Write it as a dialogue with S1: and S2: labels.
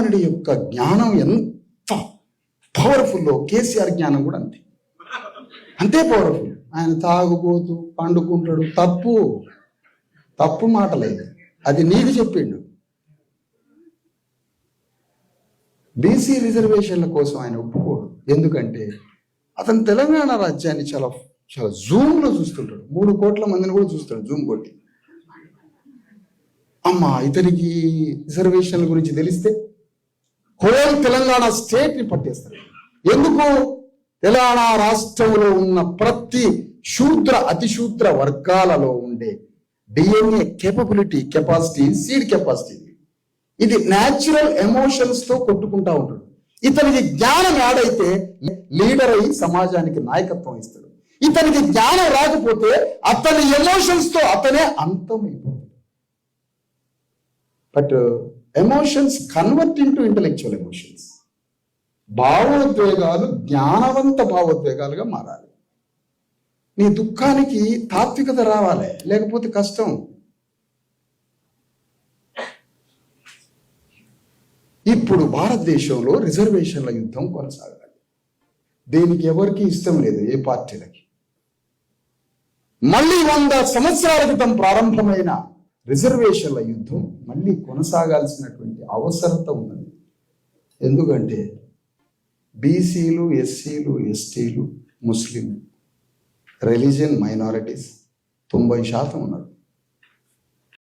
S1: భగవానుడి యొక్క జ్ఞానం ఎంత పవర్ఫుల్లో కేసీఆర్ జ్ఞానం కూడా అంతే పవర్ఫుల్. ఆయన తాగుబోతూ పండుకుంటాడు, తప్పు మాటలేదు, అది నీకు చెప్పిండు. బీసీ రిజర్వేషన్ల కోసం ఆయన ఒప్పుకోడు. ఎందుకంటే అతను తెలంగాణ రాజ్యాన్ని చాలా జూమ్లో చూస్తుంటాడు. 3 కోట్ల మందిని కూడా చూస్తాడు జూమ్ కొట్టి. అమ్మా, ఇతనికి రిజర్వేషన్ల గురించి తెలిస్తే హోల్ తెలంగాణ స్టేట్ని పట్టేస్తాడు. ఎందుకు? తెలంగాణ రాష్ట్రంలో ఉన్న ప్రతి శూద్ర అతిశూద్ర వర్గాలలో ఉండే డిఎన్ఏ కెపాసిటీ సీడ్ కెపాసిటీ, ఇది న్యాచురల్ ఎమోషన్స్ తో కొట్టుకుంటా ఉంటాడు. ఇతనికి జ్ఞానం యాడైతే లీడర్ అయి సమాజానికి నాయకత్వం ఇస్తాడు. ఇతనికి జ్ఞానం రాకపోతే అతని ఎమోషన్స్ తో అతనే అంతమైపోతాడు. But emotions convert into intellectual emotions. భావోద్వేగాలు జ్ఞానవంత భావోద్వేగాలుగా మారాలి. నీ దుఃఖానికి తాత్వికత రావాలి, లేకపోతే కష్టం. ఇప్పుడు భారతదేశంలో రిజర్వేషన్ల యుద్ధం కొనసాగాలి. దీనికి ఎవరికి ఇష్టం లేదు, ఏ పార్టీలకి. మళ్ళీ 100 సంవత్సరాల క్రితం ప్రారంభమైన రిజర్వేషన్ల యుద్ధం మళ్ళీ కొనసాగాల్సినటువంటి అవసరత ఉన్నది. ఎందుకంటే బీసీలు, ఎస్సీలు, ఎస్టీలు, ముస్లిం, రిలీజియన్ మైనారిటీస్ 90% ఉన్నారు.